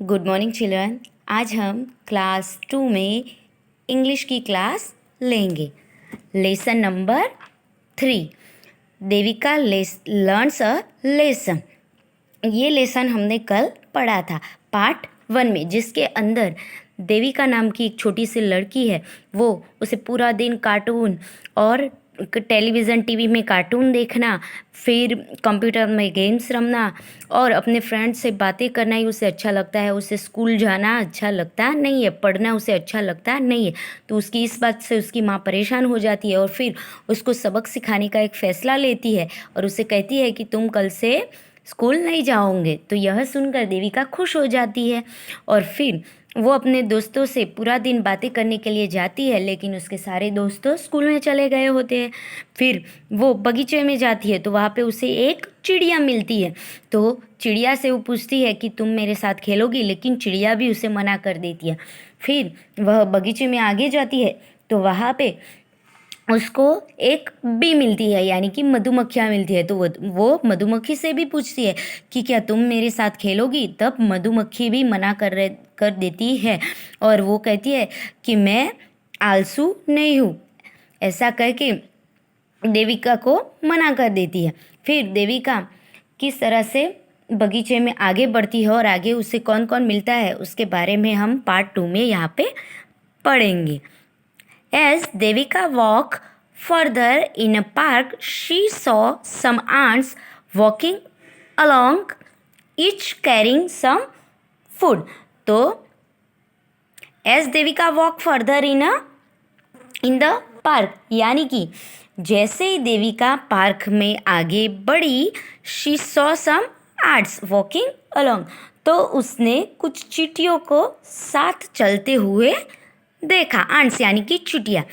Good morning children. आज हम class 2 में इंग्लिश की क्लास लेंगे। Lesson number 3, Devika learns a lesson. ये लेसन हमने कल पढ़ा था पार्ट 1 में, जिसके अंदर देविका नाम की एक छोटी सी लड़की है। वो उसे पूरा दिन कार्टून और टेलीविज़न टीवी में कार्टून देखना, फिर कंप्यूटर में गेम्स रमना और अपने फ्रेंड्स से बातें करना ही उसे अच्छा लगता है। उसे स्कूल जाना अच्छा लगता नहीं है, पढ़ना उसे अच्छा लगता नहीं है। तो उसकी इस बात से उसकी माँ परेशान हो जाती है और फिर उसको सबक सिखाने का एक फ़ैसला लेती है और उसे कहती है कि तुम कल से स्कूल नहीं जाओगे। तो यह सुनकर देविका खुश हो जाती है और फिर वो अपने दोस्तों से पूरा दिन बातें करने के लिए जाती है, लेकिन उसके सारे दोस्तों स्कूल में चले गए होते हैं। फिर वो बगीचे में जाती है तो वहाँ पे उसे एक चिड़िया मिलती है। तो चिड़िया से वो पूछती है कि तुम मेरे साथ खेलोगी, लेकिन चिड़िया भी उसे मना कर देती है। फिर वह बगीचे में आगे जाती है तो वहाँ पे उसको एक बी मिलती है, यानी कि मधुमक्खियाँ मिलती है। तो वो मधुमक्खी से भी पूछती है कि क्या तुम मेरे साथ खेलोगी। तब मधुमक्खी भी मना कर देती है और वो कहती है कि मैं आलसू नहीं हूँ। ऐसा कह के देविका को मना कर देती है। फिर देविका किस तरह से बगीचे में आगे बढ़ती है और आगे उसे कौन कौन मिलता है उसके बारे में हम पार्ट 2 में यहाँ पे पढ़ेंगे। As Devika walked further in a park, she saw some ants walking along, each carrying some food. तो as Devika walked further in the park, यानी कि जैसे ही देविका पार्क में आगे बढ़ी, she saw some ants walking along, तो उसने कुछ चींटियों को साथ चलते हुए देखा। आंट्स यानी कि चुटिया।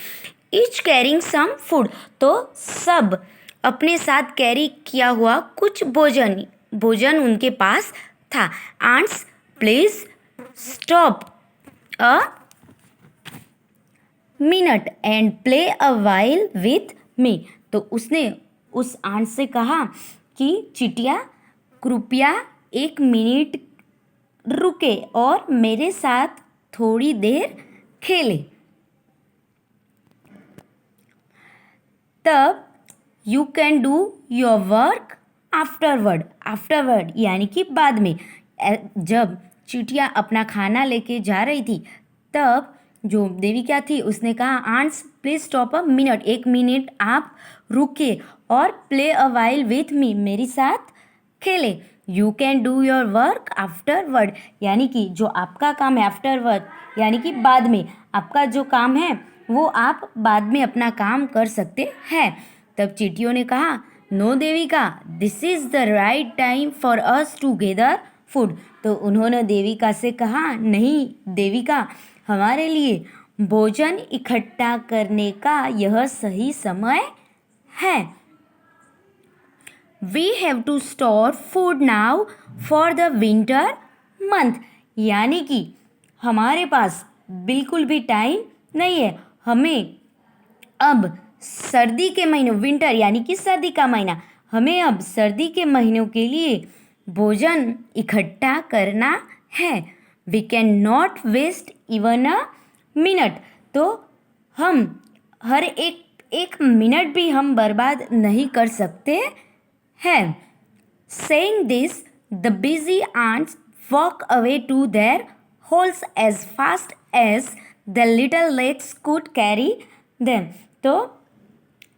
ईच कैरिंग सम फूड, तो सब अपने साथ कैरी किया हुआ कुछ भोजन उनके पास था। Ants please stop a minute and play a while with me. तो उसने उस आंट से कहा कि चिटिया कृपया 1 मिनट रुके और मेरे साथ थोड़ी देर खेले। तब you can do your work afterward यानी कि बाद में। जब चींटिया अपना खाना लेके जा रही थी तब जो देविका थी उसने कहा ants please stop a minute, 1 minute आप रुके और play a while with me, मेरे साथ खेले। You can do your work afterward, यानी कि जो आपका काम है आफ्टरवर्ड यानी कि बाद में, आपका जो काम है वो आप बाद में अपना काम कर सकते हैं। तब चींटियों ने कहा no Devika, this is the right time for us to gather food. तो उन्होंने देविका से कहा नहीं देविका, हमारे लिए भोजन इकट्ठा करने का यह सही समय है। We have to store food now for the winter month, यानी कि हमारे पास बिल्कुल भी टाइम नहीं है। हमें अब सर्दी के महीनों, विंटर यानी कि सर्दी का महीना, हमें अब सर्दी के महीनों के लिए भोजन इकट्ठा करना है। We can not waste even a minute, तो हम हर एक मिनट भी हम बर्बाद नहीं कर सकते हैं। Saying this, the busy ants walk away to their holes as fast as the little legs could carry them. तो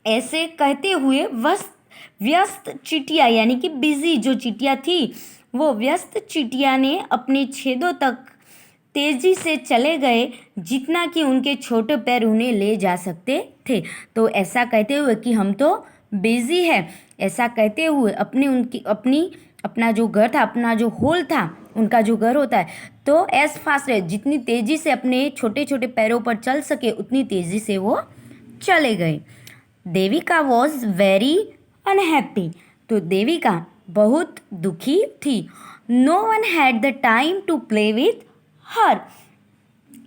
ऐसे कहते हुए व्यस्त चिटिया यानी कि बिजी जो चिटिया थी, वो व्यस्त चिटिया ने अपने छेदों तक तेजी से चले गए जितना कि उनके छोटे पैर उन्हें ले जा सकते थे। तो ऐसा कहते हुए कि हम तो बिजी है, ऐसा कहते हुए अपना जो घर था, अपना जो होल था, उनका जो घर होता है, तो एज फास्ट है, जितनी तेज़ी से अपने छोटे छोटे पैरों पर चल सके उतनी तेज़ी से वो चले गए। देविका वॉज वेरी अनहैप्पी, तो देविका बहुत दुखी थी। No one had the time to play with her,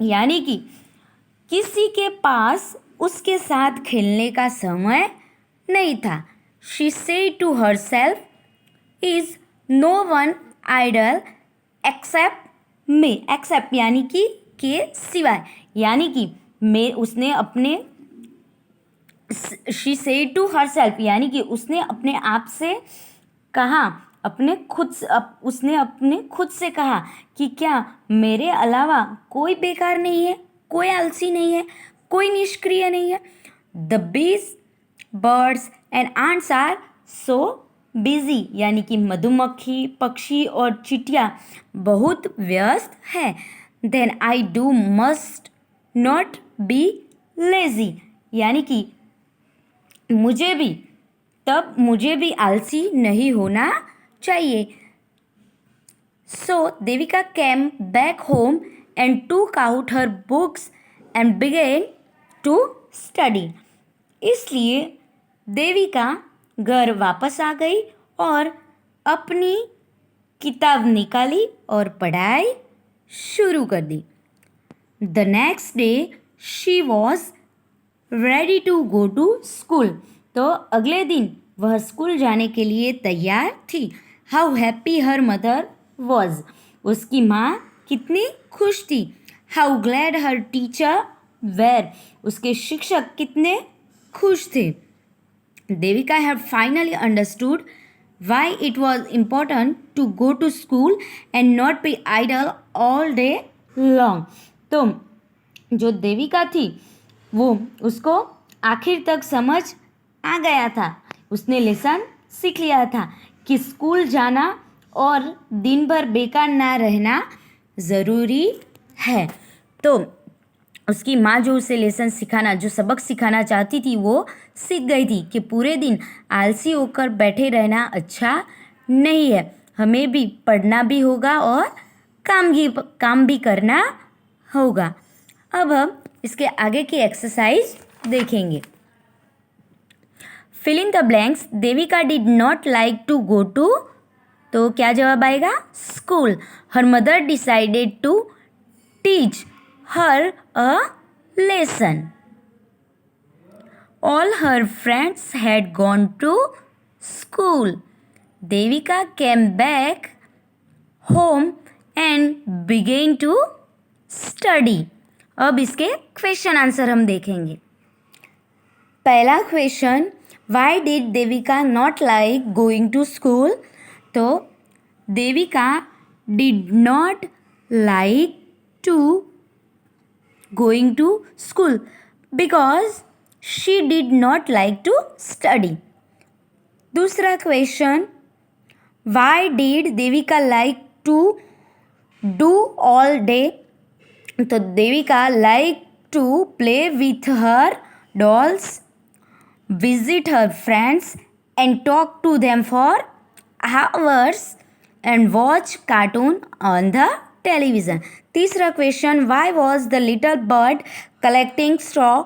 यानी कि किसी के पास उसके साथ खेलने का समय नहीं था। She said to herself, is no one idle except me, except यानी कि के सिवाय, यानी कि उसने अपने शी सेड टू हरसेल्फ यानी कि उसने अपने आप से कहा, उसने अपने खुद से कहा कि क्या मेरे अलावा कोई बेकार नहीं है, कोई आलसी नहीं है, कोई निष्क्रिय नहीं है. The bees, birds and ants are so busy यानी कि मधुमक्खी, पक्षी और चिटिया बहुत व्यस्त है. Then I do must not be lazy यानी कि मुझे भी आलसी नहीं होना चाहिए. So Devika came back home and took out her books and began to study. इसलिए देविका घर वापस आ गई और अपनी किताब निकाली और पढ़ाई शुरू कर दी. The next day she was ready to go to school. तो अगले दिन वह स्कूल जाने के लिए तैयार थी. How happy her mother was. उसकी माँ कितनी खुश थी. How glad her teacher were. उसके शिक्षक कितने खुश थे. Devika had finally understood why it was important to go to school and not be idle all day long. तो जो देविका थी वो उसको आखिर तक समझ आ गया था. उसने लेसन सीख लिया था कि स्कूल जाना और दिन भर बेकार ना रहना ज़रूरी है. तो उसकी माँ जो उसे जो सबक सिखाना चाहती थी वो सीख गई थी कि पूरे दिन आलसी होकर बैठे रहना अच्छा नहीं है. हमें भी पढ़ना भी होगा और काम भी करना होगा. अब हम इसके आगे की एक्सरसाइज देखेंगे. Fill in the blanks. Devika did not like to go to. तो क्या जवाब आएगा? School. Her mother decided to teach her a lesson. All her friends had gone to school. Devika came back home and began to study. अब इसके question answer हम देखेंगे. पहला question, why did Devika not like going to school. तो Devika did not like to going to school because she did not like to study. दूसरा question, why did Devika like to do all day. तो Devika like to play with her dolls, visit her friends and talk to them for hours and watch cartoon on the television. तीसरा question, why was the little bird collecting straw.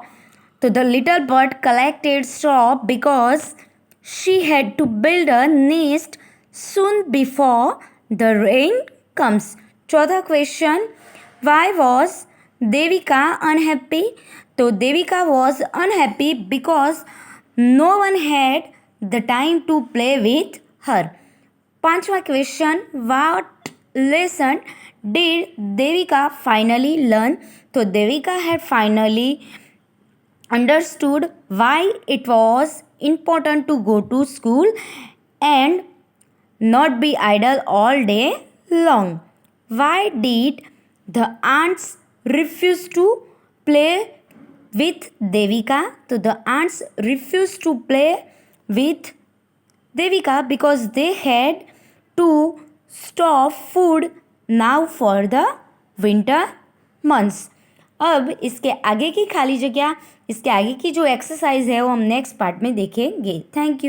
तो the little bird collected straw because she had to build a nest soon before the rain comes. चौथा question, why was Devika unhappy. तो Devika was unhappy because no one had the time to play with her. पांचवा question, what lesson did Devika finally learn. So Devika had finally understood why it was important to go to school and not be idle all day long. Why did the ants refuse to play with Devika. So the ants refused to play with Devika because they had to store food now for the winter months. अब इसके आगे की खाली जगह, इसके आगे की जो एक्सरसाइज है वो हम नेक्स्ट पार्ट में देखेंगे. Thank you.